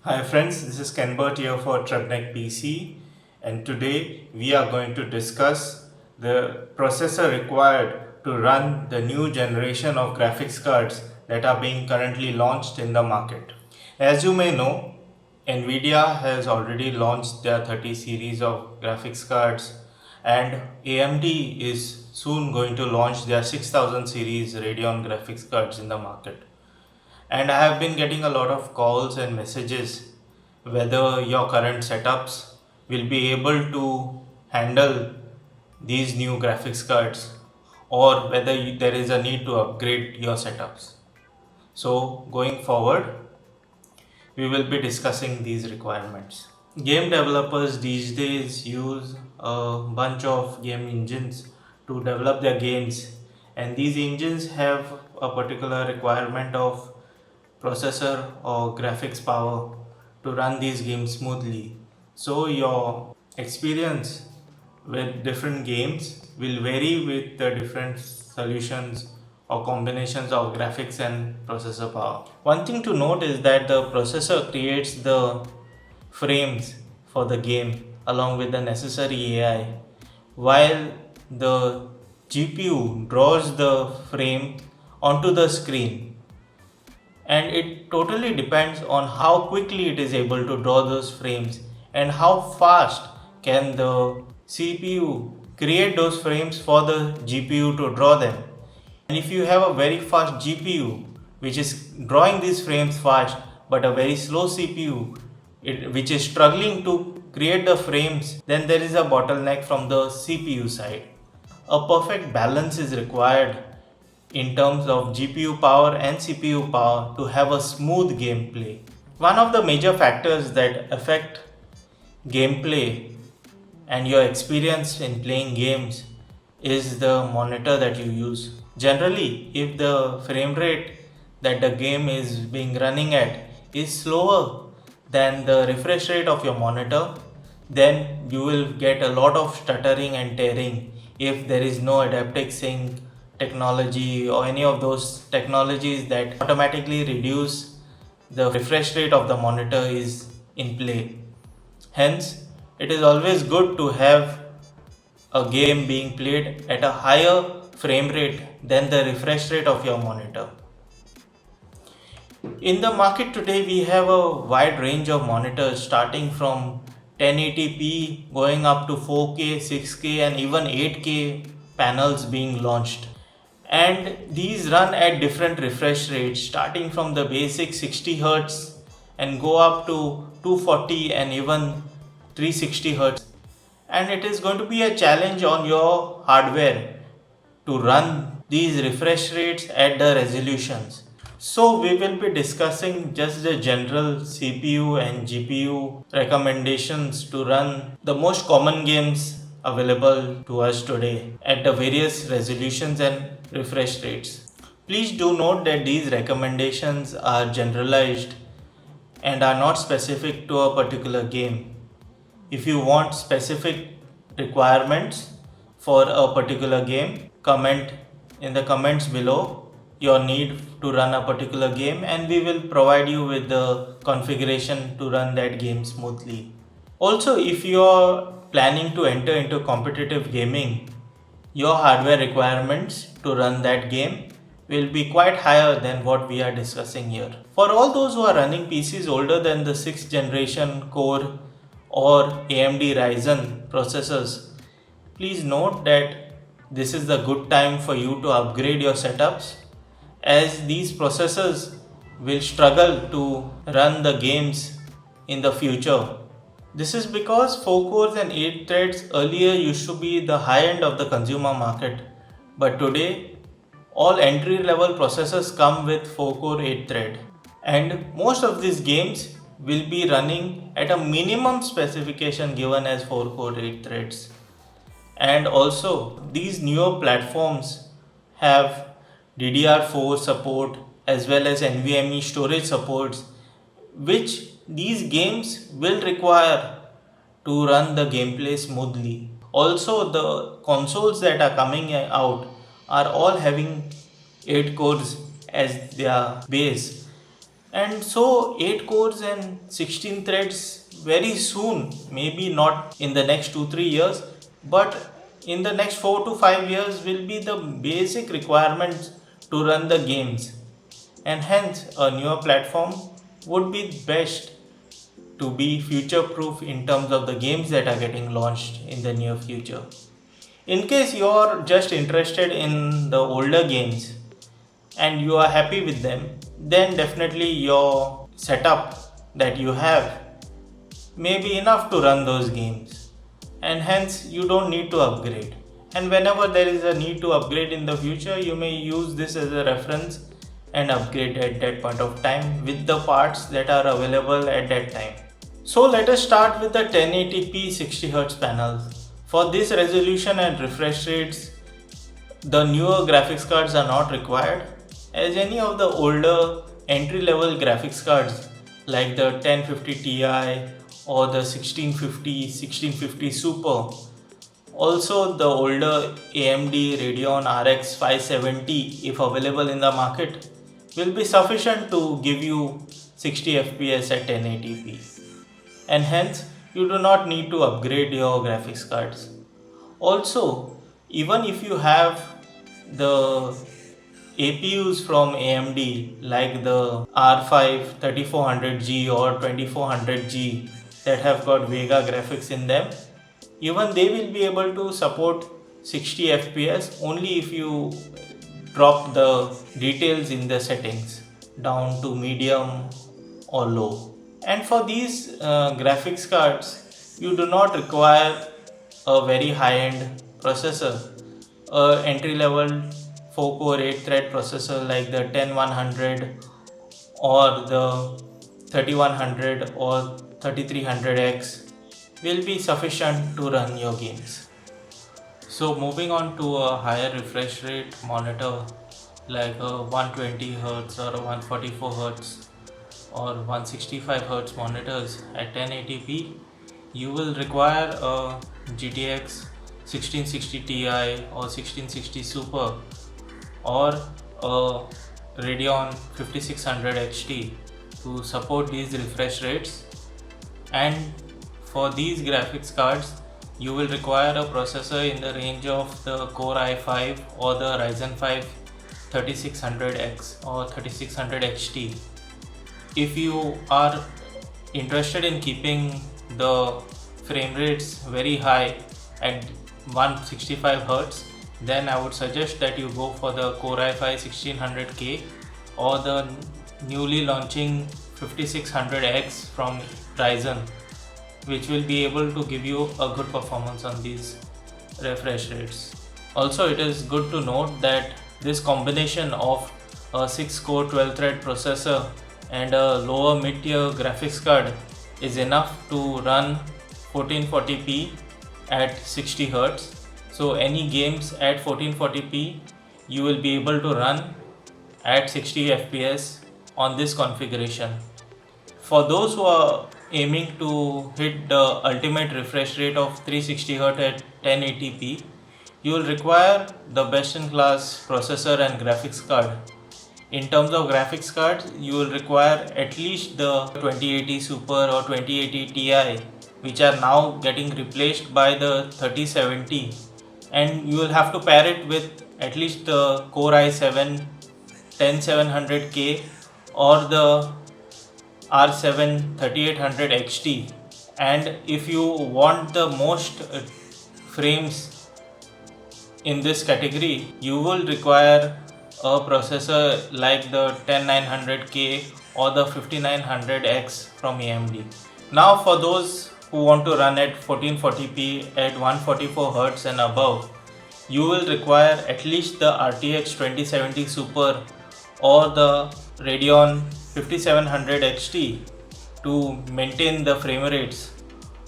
Hi friends, this is Kenbert here for Trebnek PC, and today we are going to discuss the processor required to run the new generation of graphics cards that are being currently launched in the market. As you may know, Nvidia has already launched their 30 series of graphics cards, and AMD is soon going to launch their 6000 series Radeon graphics cards in the market. And I have been getting a lot of calls and messages whether your current setups will be able to handle these new graphics cards, or whether there is a need to upgrade your setups. So going forward, we will be discussing these requirements. Game developers these days use a bunch of game engines to develop their games, and these engines have a particular requirement of processor or graphics power to run these games smoothly. So your experience with different games will vary with the different solutions or combinations of graphics and processor power. One thing to note is that the processor creates the frames for the game along with the necessary AI, while the GPU draws the frame onto the screen, and it totally depends on how quickly it is able to draw those frames and how fast can the CPU create those frames for the GPU to draw them. And if you have a very fast GPU which is drawing these frames fast but a very slow CPU which is struggling to create the frames, then there is a bottleneck from the CPU side. A perfect balance is required in terms of GPU power and CPU power to have a smooth gameplay. One of the major factors that affect gameplay and your experience in playing games is the monitor that you use. Generally, if the frame rate that the game is being running at is slower than the refresh rate of your monitor, then you will get a lot of stuttering and tearing if there is no adaptive sync technology or any of those technologies that automatically reduce the refresh rate of the monitor is in play. Hence, it is always good to have a game being played at a higher frame rate than the refresh rate of your monitor. In the market today, we have a wide range of monitors starting from 1080p going up to 4K, 6K, and even 8K panels being launched. And these run at different refresh rates starting from the basic 60 Hz and go up to 240 and even 360 Hz. And it is going to be a challenge on your hardware to run these refresh rates at the resolutions. So we will be discussing just the general CPU and GPU recommendations to run the most common games available to us today at the various resolutions and refresh rates. Please do note that these recommendations are generalized and are not specific to a particular game. If you want specific requirements for a particular game, comment in the comments below your need to run a particular game, and we will provide you with the configuration to run that game smoothly. Also, if you are planning to enter into competitive gaming, your hardware requirements to run that game will be quite higher than what we are discussing here. For all those who are running PCs older than the 6th generation Core or AMD Ryzen processors, please note that this is the good time for you to upgrade your setups, as these processors will struggle to run the games in the future. This is because 4 cores and 8 threads earlier used to be the high end of the consumer market, but today all entry level processors come with 4 core 8 thread, and most of these games will be running at a minimum specification given as 4 core 8 threads. And also, these newer platforms have DDR4 support as well as NVMe storage supports, which these games will require to run the gameplay smoothly. Also, the consoles that are coming out are all having 8 cores as their base, And so 8 cores and 16 threads very soon, maybe not in the next 2-3 years, but in the next 4 to 5 years will be the basic requirements to run the games, and hence a newer platform would be best to be future proof in terms of the games that are getting launched in the near future. In case you're just interested in the older games and you are happy with them, then definitely your setup that you have may be enough to run those games, and hence you don't need to upgrade. And whenever there is a need to upgrade in the future, you may use this as a reference and upgrade at that point of time with the parts that are available at that time. So let us start with the 1080p 60Hz panel. For this resolution and refresh rates, the newer graphics cards are not required, as any of the older entry-level graphics cards like the 1050 Ti or the 1650 Super, also the older AMD Radeon RX 570 if available in the market, will be sufficient to give you 60 FPS at 1080p, and hence you do not need to upgrade your graphics cards. Also, even if you have the APUs from AMD like the R5 3400G or 2400G that have got Vega graphics in them, even they will be able to support 60 FPS only if you drop the details in the settings down to medium or low. And for these graphics cards, you do not require a very high-end processor. Entry level 4 core 8 thread processor like the 10100 or the 3100 or 3300X will be sufficient to run your games. So moving on to a higher refresh rate monitor like a 120Hz or a 144Hz or 165Hz monitors at 1080p, you will require a GTX 1660 Ti or 1660 Super or a Radeon 5600 XT to support these refresh rates. And for these graphics cards, you will require a processor in the range of the Core i5 or the Ryzen 5 3600X or 3600 XT. If you are interested in keeping the frame rates very high at 165Hz, then I would suggest that you go for the Core i5 1600K or the newly launching 5600X from Ryzen, which will be able to give you a good performance on these refresh rates. Also, it is good to note that this combination of a 6-core 12-thread processor and a lower mid-tier graphics card is enough to run 1440p at 60 Hz. So any games at 1440p you will be able to run at 60 FPS on this configuration. For those who are aiming to hit the ultimate refresh rate of 360Hz at 1080p, you will require the best-in-class processor and graphics card. In terms of graphics cards, you will require at least the 2080 Super or 2080 Ti, which are now getting replaced by the 3070, and you will have to pair it with at least the Core i7 10700K or the R7 3800 XT. And if you want the most frames in this category, you will require a processor like the 10900K or the 5900X from AMD. Now for those who want to run at 1440p at 144Hz and above, you will require at least the RTX 2070 Super or the Radeon 5700 XT to maintain the frame rates.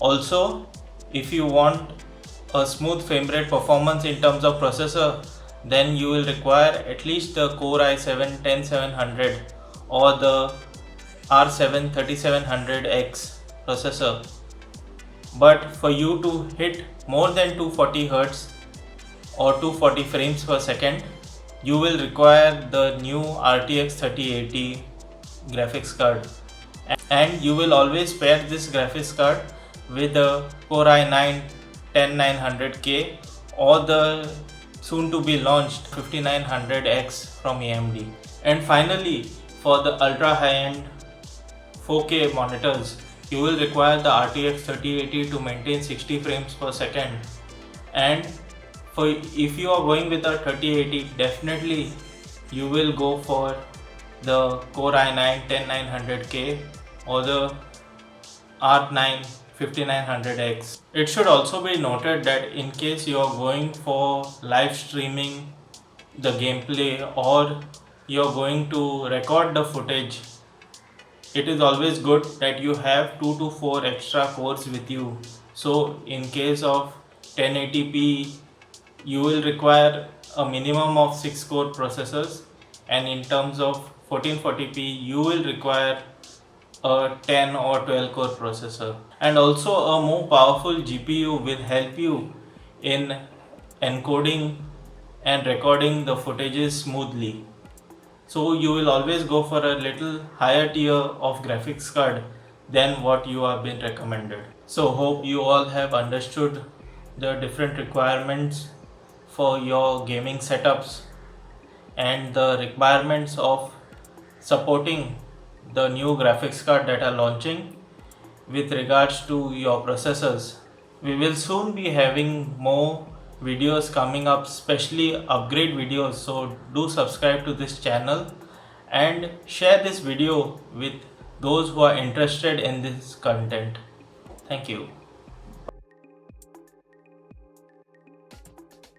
Also, if you want a smooth frame rate performance in terms of processor, then you will require at least the Core i7 10700 or the R7 3700X processor. But for you to hit more than 240 Hz or 240 frames per second, you will require the new RTX 3080 graphics card, and you will always pair this graphics card with the Core i9 10900K or the soon to be launched 5900X from AMD. And finally, for the ultra high-end 4K monitors, you will require the RTX 3080 to maintain 60 frames per second. And if you are going with a 3080, definitely you will go for the Core i9 10900K or the R9 5900X. It should also be noted that in case you are going for live streaming the gameplay or you are going to record the footage, it is always good that you have 2 to 4 extra cores with you. So in case of 1080p, you will require a minimum of 6 core processors, and in terms of 1440p, you will require a 10 or 12 core processor. And also a more powerful GPU will help you in encoding and recording the footages smoothly. So you will always go for a little higher tier of graphics card than what you have been recommended. So hope you all have understood the different requirements for your gaming setups and the requirements of supporting the new graphics card that are launching with regards to your processors. We will soon be having more videos coming up, especially upgrade videos, so do subscribe to this channel and share this video with those who are interested in this content. Thank you.